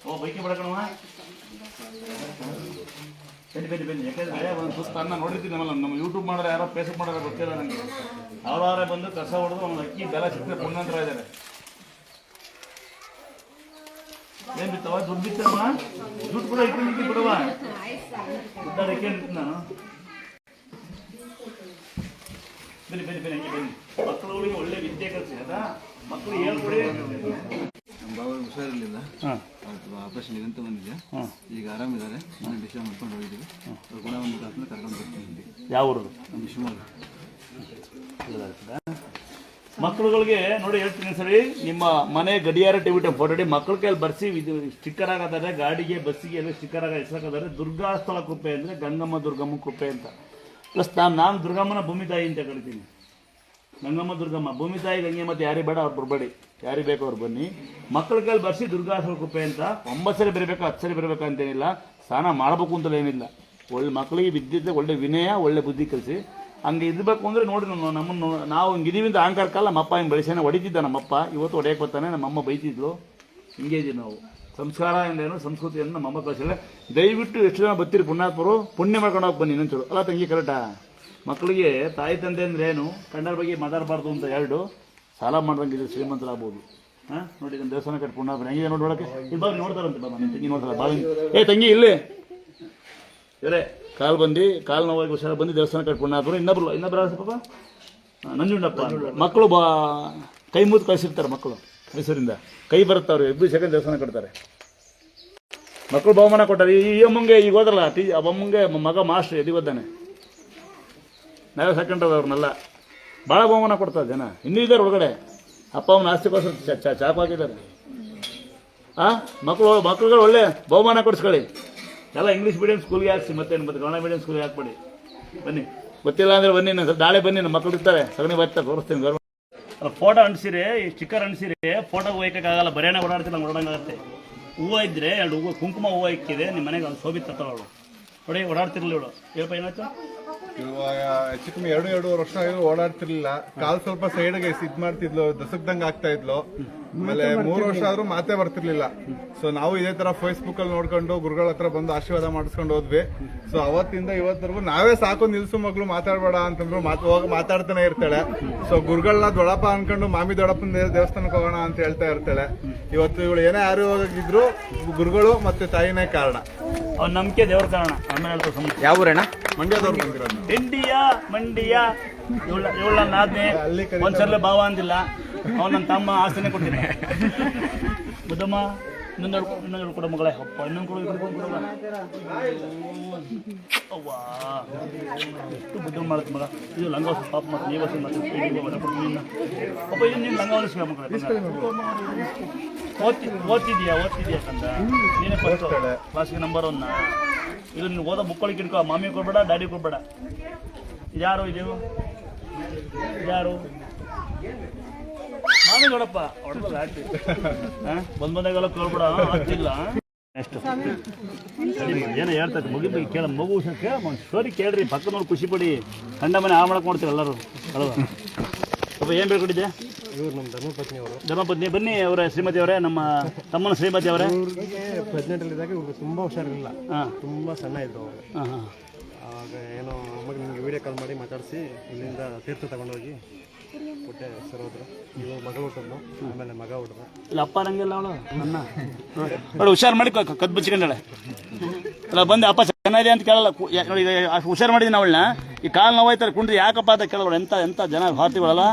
ಓ ಬೈಕೆ ಬೇಡ ಕಣವ, ಬನ್ನಿ ಯಾಕಂದ್ರೆ ಒಂದು ಸುತ್ತ ಅನ್ನ ನೋಡಿರ್ತೀನಿ ನಮ್ಮಲ್ಲ, ನಮ್ಮ ಯೂಟ್ಯೂಬ್ ಮಾಡೋರು ಯಾರೋ ಫೇಸ್ಬುಕ್ ಮಾಡೋರು ಗೊತ್ತಿಲ್ಲ ನನಗೆ. ಅವರವರೇ ಬಂದು ಕಸ ಹೊಡೆದು ಒಂದು ಅಕ್ಕಿ ಬೆಲೆ ಸಿಕ್ಕರೆ ಪುಣ್ಯಂತರ ಇದ್ದಾರೆ. ಏನ್ ಬಿತ್ತವ? ದುಡ್ಡು ಬಿತ್ತವ? ದುಡ್ಡು ಕೂಡ ಇಟ್ಕೊಂಡು ಬಿಡವ, ದುಡ್ಡು ಇಟ್ಕೊಂಡು ನಾನು. ಬನ್ನಿ ಬನ್ನಿ ಬನ್ನಿ ಹಂಗೆ ಬನ್ನಿ. ಮಕ್ಕಳುಗಳಿಗೆ ಒಳ್ಳೆ ವಿದ್ಯೆ ಕಲಿಸಿ ಆಯ್ತಾ? ಮಕ್ಕಳು ಹೇಳ್ಕೊಡಿ. ನಮ್ಮ ಬಾಬಾ ಹುಷಾರಿರಲಿಲ್ಲ, ಆಪರೇಷನ್ ಇದೆ ಅಂತ ಬಂದಿದೆ. ಈಗ ಆರಾಮಿದ್ದಾರೆ. ನಾನು ಡಿಸ್ಚಾರ್ಜ್ ಮಾಡ್ಕೊಂಡು ಹೋಗಿದ್ದೀವಿ. ಅವ್ರು ಕೂಡ ಒಂದು ತಾಸಲ್ಲಿ ಕರ್ಕೊಂಡು ಬರ್ತೀನಿ. ಯಾವ ಊರು? ನಮ್ಮ ಶಿವಮೊಗ್ಗ. ಮಕ್ಕಳುಗಳಿಗೆ ನೋಡಿ ಹೇಳ್ತೀನಿ ಸರಿ, ನಿಮ್ಮ ಮನೆ ಗಡಿಯಾರ ಟಿವಿ ಫೋಟೋ ಮಕ್ಕಳ ಕೈಯಲ್ಲಿ ಬರ್ಸಿ ಇದು ಸ್ಟಿಕ್ಕರ್ ಆಗದಾರೆ, ಗಾಡಿಗೆ ಬಸ್ಸಿಗೆ ಎಲ್ಲ ಸ್ಟಿಕ್ಕರ್ ಆಗ ಹೆಸರಾಕದಾರೆ. ದುರ್ಗಾಸ್ಥಳ ಕೃಪೆ ಅಂದರೆ ಗಂಗಮ್ಮ ದುರ್ಗಮ್ಮ ಕೃಪೆ ಅಂತ. ಪ್ಲಸ್ ನಾನು ದುರ್ಗಮ್ಮನ ಭೂಮಿ ತಾಯಿ ಅಂತ ಕರಿತೀನಿ. ಗಂಗಮ್ಮ ದುರ್ಗಮ್ಮ ಭೂಮಿ ತಾಯಿ ಗಂಗೆ ಮತ್ತು ಯಾರಿಗೆ ಬೇಡ ಅವ್ರು ಬರಬೇಡಿ, ಯಾರಿಗೆ ಬೇಕು ಅವ್ರು ಬನ್ನಿ. ಮಕ್ಕಳ ಕೈಯಲ್ಲಿ ಬರ್ಸಿ ದುರ್ಗಾಸ್ಥಳ ಕೃಪೆ ಅಂತ. 9 ಸರಿ ಬರಬೇಕು 10 ಸರಿ ಬರಬೇಕು ಅಂತೇನಿಲ್ಲ, ಸ್ನಾನ ಮಾಡಬೇಕು ಅಂತಲೇ ಏನಿಲ್ಲ. ಒಳ್ಳೆ ಮಕ್ಕಳಿಗೆ ವಿದ್ಯುತ್ ಒಳ್ಳೆ ವಿನಯ ಒಳ್ಳೆ ಬುದ್ಧಿ ಕಲಿಸಿ. ಹಂಗೆ ಇರಬೇಕು ಅಂದರೆ ನೋಡಿ ನಮ್ಮನ್ನು ನಾವು ಹಿಂಗಿದೀವಿ ಅಂತ ಅಹಂಕಾರಕ್ಕಲ್ಲ. ನಮ್ಮಪ್ಪ ಹಿಂಗೆ ಬೆಳೆಸೇನೆ ಹೊಡಿತಿದ್ದ ನಮ್ಮಪ್ಪ, ಇವತ್ತು ಹೊಡೆಯಕ್ಕೆ ಬರ್ತಾನೆ. ನಮ್ಮಮ್ಮ ಬೈತಿದ್ಲು. ಹಿಂಗೆ ಇದೀವಿ ನಾವು. ಸಂಸ್ಕಾರ ಎಂದೇನು ಸಂಸ್ಕೃತಿಯನ್ನು ನಮ್ಮಮ್ಮ ಕಳಿಸಿಲ್ಲ. ದಯವಿಟ್ಟು ಎಷ್ಟು ಜನ ಬರ್ತೀರಿ ಪುಣ್ಯಾತ್ಮರು, ಪುಣ್ಯ ಮಾಡ್ಕೊಂಡು ಹೋಗಿ ಬನ್ನಿ ಇನ್ನೊಂಚೂರು. ಅಲ್ಲ ತಂಗಿ ಕರೆಕ್ಟಾ? ಮಕ್ಕಳಿಗೆ ತಾಯಿ ತಂದೆ ಅಂದರೆ ಏನು, ಕಂಡರ ಬಗ್ಗೆ ಮಾತಾಡಬಾರ್ದು ಅಂತ ಎರಡು ಸಾಲ ಮಾಡ್ದಂಗೆ ಶ್ರೀಮಂತರಾಗ್ಬೋದು. ಹಾಂ ನೋಡಿ ನಮ್ಮ ದೇವಸ್ಥಾನ ಕಟ್ಟಿ ಪುಣ್ಯಾತ್ಮ ಹೆಂಗಿದೆ ನೋಡಿ ನೋಡೋಕ್ಕೆ. ಇಲ್ಲಿ ಬಾಬು ನೋಡ್ತಾರಂತೆ ಬಾಬಾ, ನಿಮ್ಮ ತಂಗಿ ನೋಡ್ತಾರೆ ಬಾವಿ. ತಂಗಿ ಇಲ್ಲಿ ಇವರೇ ಕಾಲು ಬಂದು ಕಾಲು ನೋವಾಗಿ ಹುಷಾರು ಬಂದು ದೇವಸ್ಥಾನ ಕಟ್ಟಿ ಪುಣ್ಯಾತ್ಮರು. ಇನ್ನೊಬ್ರು ಪಾಪ ನಂಜುಂಡಪ್ಪ. ಮಕ್ಕಳು ಕೈ ಮುದ್ದು ಕಳಿಸಿರ್ತಾರೆ ಮಕ್ಕಳು ಮೈಸೂರಿಂದ. ಕೈ ಬರುತ್ತೆ ಅವ್ರು 2 ಸೆಕೆಂಡ್ ದೇವಸ್ಥಾನ ಕಟ್ತಾರೆ. ಮಕ್ಕಳು ಬಹುಮಾನ ಕೊಟ್ಟಾರೆ. ಈ ಅಮ್ಮಂಗೆ ಈಗ ಹೋದ್ರಲ್ಲ ಅಮ್ಮಂಗೆ ಮಗ ಮಾಸ್ಟ್ರು ಎದಿಗೊದ್ದಾನೆ. ನಾವೇ ಸಾಕೊಂಡ್ರೆ ಅವ್ರನ್ನೆಲ್ಲ ಭಾಳ ಬಹುಮಾನ ಕೊಡ್ತಾರೆ ಜನ. ಇನ್ನೂ ಇದ್ದಾರೆ ಒಳಗಡೆ. ಅಪ್ಪ ಅಮ್ಮನ ಆಸ್ತಿಗೋಸ್ಕರ ಚಾಪ್ ಹಾಕಿದ್ದಾರೆ. ಮಕ್ಕಳುಗಳು ಒಳ್ಳೆ ಬಹುಮಾನ ಕೊಡಿಸ್ಕೊಳ್ಳಿ. ಎಲ್ಲ ಇಂಗ್ಲೀಷ್ ಮೀಡಿಯಂ ಸ್ಕೂಲ್ಗೆ ಹಾಕ್ಸಿ, ಮತ್ತೆ ಕನ್ನಡ ಮೀಡಿಯಂ ಸ್ಕೂಲ್ಗೆ ಹಾಕ್ಬೇಡಿ. ಬನ್ನಿ, ಗೊತ್ತಿಲ್ಲ ಅಂದರೆ ಬನ್ನಿ, ನಾಳೆ ಬನ್ನಿ. ನಮ್ಮ ಮಕ್ಕಳು ಇರ್ತಾರೆ, ಸಗಣಿ ಬರ್ತಾರೆ, ತೋರಿಸ್ತೀನಿ. ಗೌರ್ಮೆಂಟ್ ಫೋಟೋ ಅಂಟಿಸಿರಿ, ಸ್ಟಿಕ್ಕರ್ ಅಂಟಿಸಿರಿ. ಫೋಟೋ ಹೋಗೋಕ್ಕಾಗಲ್ಲ, ಬರೆಯೋಣ ಓಡಾಡ್ತೀನಿ, ನಮ್ಗೆ ಓಡೋಂಗಾಗತ್ತೆ. ಹೂವು ಇದ್ದರೆ 2 ಹೂವು ಕುಂಕುಮ ಹೂವು ಇಕ್ಕಿದೆ ನಿಮ್ಮ ಮನೆಗೆ, ಅದು ಶೋಭಿತ ತಗೊಳ್ಳೋಳು ನೋಡಿ. ಓಡಾಡ್ತಿರ್ಲಿ ಇವಳು. ಹೇಳಪ್ಪ ಏನಾಯ್ತು? ಇವಾಗ ಹೆಚ್ಚು ಕಮ್ಮಿ 2-2.5 ವರ್ಷ ಓಡಾಡ್ತಿರ್ಲಿಲ್ಲ. ಕಾಲ್ ಸ್ವಲ್ಪ ಸೈಡ್ಗೆ ಇದ್ ಮಾಡ್ತಿದ್ಲು, ದಸಕ್ದಂಗ ಆಗ್ತಾ ಇದ್ಲು. ಆಮೇಲೆ 3 ವರ್ಷ ಆದ್ರೂ ಮಾತೇ ಬರ್ತಿರ್ಲಿಲ್ಲ. ಸೊ ನಾವು ಇದೇ ತರ ಫೇಸ್ಬುಕ್ ಅಲ್ಲಿ ನೋಡ್ಕೊಂಡು ಗುರುಗಳ ಹತ್ರ ಬಂದು ಆಶೀರ್ವಾದ ಮಾಡಿಸ್ಕೊಂಡು ಹೋದ್ವಿ. ಸೊ ಅವತ್ತಿಂದ ಇವತ್ತರೆಗೂ ನಾವೇ ಸಾಕು ನಿಲ್ಸು ಮಗಳು ಮಾತಾಡ್ಬೇಡ ಅಂತಂದ್ರು ಮಾತಾಡ್ತಾನೆ ಇರ್ತಾಳೆ. ಸೊ ಗುರುಗಳನ್ನ ದೊಡಪ್ಪ ಅನ್ಕೊಂಡು ಮಾಮಿ ದೊಡಪ್ಪನ ದೇವಸ್ಥಾನಕ್ಕೆ ಹೋಗೋಣ ಅಂತ ಹೇಳ್ತಾ ಇರ್ತಾಳೆ. ಇವತ್ತು ಇವಳು ಏನೇ ಯಾರು ಹೋಗಿದ್ರು ಗುರುಗಳು ಮತ್ತೆ ತಾಯಿನೇ ಕಾರಣ. ಅವ್ನ ನಂಬಿಕೆ ದೇವ್ರ ಕಾರಣ. ಆಮೇಲೆ ಹೇಳ್ತಾರೆ ಯಾವ ಊರಣ್ಣ? ಮಂಡ್ಯದವ್ರು ಬಂದಿರೋದು. ಮಂಡ್ಯ ಇವಳ ನಾದ್ನೆ ಒಂದ್ಸರ್ಲೆ ಭಾವ ಅಂದಿಲ್ಲ. ಅವ್ನು ನನ್ನ ತಮ್ಮ ಆಸ್ತಿನೇ ಕೊಡ್ತೀನಿ. ಬುದ್ಧಮ್ಮ ಇನ್ನೊಂದು ಕೊಡ ಮಗಳೇ. ಅಪ್ಪ ಇನ್ನೊಂದು ಕೊಡಲ್ಲ. ಅವ್ವಾ ಎಷ್ಟು ಬುದ್ಧಿ ಮಾಡುತ್ತೆ ಮಗ. ಇದು ಲಂಗ ಪಾಪ ಮತ್ತು ನೀವು ಕೊಡ್ತೀನಿ. ಅಪ್ಪ ಇದು ನೀನು ಲಂಗ ಹೊಲಿಸ್ಬೇಕ ಮಕ್ಕಳ. ಓದ್ತಿದ್ಯಾ ಕಂದ? ನೀನೇ ಫಸ್ಟ್ ಕ್ಲಾಸಿಗೆ ನಂಬರ್ 1. ಇದು ನೀನು ಓದೋ ಬುಕ್ಕೊಳಗೆ ಇಟ್ಕೋ. ಮಾಮಿ ಕೊಡ್ಬೇಡ, ಡ್ಯಾಡಿ ಕೊಡ್ಬೇಡ. ಇದ್ಯಾರು ಯಾರು? ಮಾಮಿ ನೋಡಪ್ಪ ಹೊಡೆದಲ್ಲ ಆಯ್ತು. ಬಂದಾಗೆಲ್ಲ ಕೇಳ್ಬೇಡ, ಆಗ್ತಿಲ್ಲ. ಎಷ್ಟು ಏನೋ ಹೇಳ್ತೈತೆ ಮುಗಿ ಕೇಳ ಮಗು ಕೇಳ ಸ್ಟೋರಿ ಕೇಳ್ರಿ. ಪಕ್ಕದವ್ರು ಖುಷಿ ಪಡಿ. ಗಂಡ ಮನೆ ಆ ಮಾಡಕ್ಕೆ ನೋಡ್ತೀವಿ ಎಲ್ಲರೂ ಅಲ್ವಾ? ಸ್ವಲ್ಪ ಏನು ಬೇಡ್ಕೊಂಡಿದ್ದೆ? ಇವರು ನಮ್ಮ ಧರ್ಮಪತ್ನಿ ಬನ್ನಿ. ಅವರೇ ಶ್ರೀಮತಿ ಅವರೇ, ನಮ್ಮ ತಮ್ಮನ ಶ್ರೀಮತಿ ಅವರೇ. ಪ್ರೆಗ್ನೆಂಟಲ್ಲಿದ್ದಾಗ ಇವ್ರಿಗೆ ತುಂಬ ಹುಷಾರಿರಲಿಲ್ಲ. ತುಂಬ ಸಣ್ಣ ಇದ್ರು ಅವರು. ಆವಾಗ ಏನೋ ಅಮ್ಮಗೆ ನಿಮಗೆ ವೀಡಿಯೋ ಕಾಲ್ ಮಾಡಿ ಮಾತಾಡಿಸಿ ಇಲ್ಲಿಂದ ತೀರ್ಥ ತಗೊಂಡೋಗಿ ಕೊಟ್ಟೆ ಸರೋದ್ರು. ಇವಾಗ ಮಗ ಹುಟ್ಟಿದ್ನು, ಆಮೇಲೆ ಮಗ ಹುಟ್ಟಿದ. ಇಲ್ಲ ಅಪ್ಪ ನಂಗೆಲ್ಲ ಅವಳು ಅನ್ನ ನೋಡಿ ಹುಷಾರು ಮಾಡಿ ಕದ್ದು ಬಿಚ್ಕೊಂಡಾಳೆ. ಅಲ್ಲ ಬಂದು ಅಪ್ಪ ಚೆನ್ನಾಗಿದೆ ಅಂತ ಕೇಳಲ್ಲ. ನೋಡಿ ಹುಷಾರು ಮಾಡಿದ್ದೀನಿ ಅವಳನ್ನ. ಈ ಕಾಲು ನೋವಾಯ್ತಾರೆ ಕುಂಡ್ರಿ ಯಾಕಪ್ಪ ಅಂತ ಕೇಳೋಳು. ಎಂತ ಜನ ಭಾರತೀಗಳಲ್ಲ,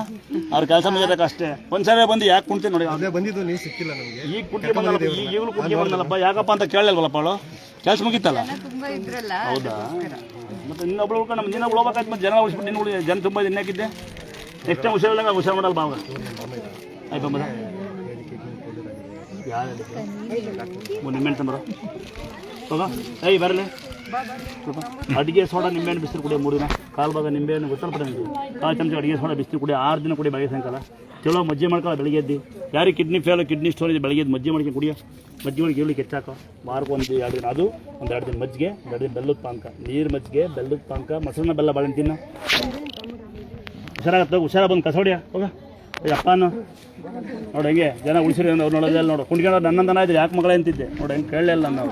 ಅವ್ರ ಕೆಲಸ ಮಾಡಬೇಕು ಅಷ್ಟೇ. ಒಂದ್ಸರಿ ಬಂದು ಯಾಕೆ ಕುಂಡ್ತೀನಿ ನೋಡಿ. ಅದೇ ಬಂದಿದ್ದು ನೀವು ಸಿಕ್ಕಿಲ್ಲ ನಮಗೆ. ಈಗ ಕುಟ್ಟಿ ಬಂದಲ್ಲ, ಈಗಲೂ ಕುಟ್ಟಿ ಬಂದಲ್ಲಪ್ಪ. ಯಾಕಪ್ಪ ಅಂತ ಕೇಳಲ್ವಲ್ಲಪ್ಪ ಅವಳು. ಕೆಲಸ ಮುಗಿತಲ್ಲ. ಹೌದಾ? ಮತ್ತೆ ಇನ್ನೊಬ್ಳು ಉಳ್ಕೊಂಡು ನಮ್ಮ ಇನ್ನೊಬ್ಳು ಹೋಗ್ಬೇಕಾಯ್ತು. ಮತ್ತೆ ಜನ ಉಳಿಸ್ಬಿಟ್ಟು ನಿನ್ನ ಜನ ತುಂಬ ಇನ್ನಾಕಿದ್ದೆ. ನೆಕ್ಸ್ಟ್ ಟೈಮ್ ಹುಷಾರಿಲ್ಲ ಹುಷಾರು ಮಾಡಲ್ಲ ಬಾವ. ಆಯ್ತು ಮರ ಯಾರು ನಿಂಬೆಹಣ್ಣು ತಂಬರ ಹೋಗ. ಏಯ್ ಬರಲಿ ಸ್ವಲ್ಪ ಅಡುಗೆ ಸೋಡಾ ನಿಂಬೆಹಣ್ಣು ಬಿಸಿಲು ಕುಡಿಯೋ 3 ದಿನ. ಕಾಲು ಭಾಗ ನಿಂಬೆಹಣ್ಣು ಗೊತ್ತಲ್ಲ. 4 ಚಮಚ ಅಡುಗೆ ಸೋಡಾ ಬಿಸಿಲು ಕುಡಿ 6 ದಿನ ಕುಡಿ. ಬಾಗಿ ಸಾಯಂಕಾಲ ಚಲೋ ಮಜ್ಜಿ ಮಾಡ್ಕೊಳ್ಳೋ ಬೆಳಿಗ್ಗೆ ಎದ್ದು. ಯಾರಿಗೆ ಕಿಡ್ನಿ ಫೇಲ್ ಕಿಡ್ನಿ ಸ್ಟೋನ್ ಇದೆ ಬೆಳಿಗ್ಗೆ ಎದ್ದು ಮಜ್ಜಿ ಮಾಡ್ಕೊಂಡು ಕುಡಿಯೋ. ಮಜ್ಜಿ ಒಳಗೆ ಈರುಳ್ಳಿ ಹೆಚ್ಚಾಕೋ. ವಾರಕ್ಕೆ 1-2 ದಿನ ಅದು, 1-2 ದಿನ ಮಜ್ಜಿಗೆ, 2 ದಿನ ಬೆಲ್ಲದ ಪಾನಕ, ನೀರು ಮಜ್ಜಿಗೆ, ಬೆಲ್ಲದ ಪಾನಕ, ಮೊಸರನ್ನ ಬೆಲ್ಲ ಬಾಳೆಹಣ್ಣು ತಿನ್ನು. ಹುಷಾರಾಗತ್ತೆ, ಹುಷಾರ ಬಂದು ಕಸ ಹೊಡಿಯ ಹೋಗ. ಅಪ್ಪನು ನೋಡಿ ಹೆಂಗೆ ಜನ ಉಳಿಸಿರಿ ಅವ್ರು ನೋಡೋದೇ ನೋಡು ಕುಂಡ್ಕೊಂಡು ನನ್ನಂದನ ಇದ್ರೆ ಯಾಕೆ ಮಗಳೇ ಅಂತಿದ್ದೆ ನೋಡಿ ಹೆಂಗೆ ಕೇಳಲಿಲ್ಲ ನಾವು.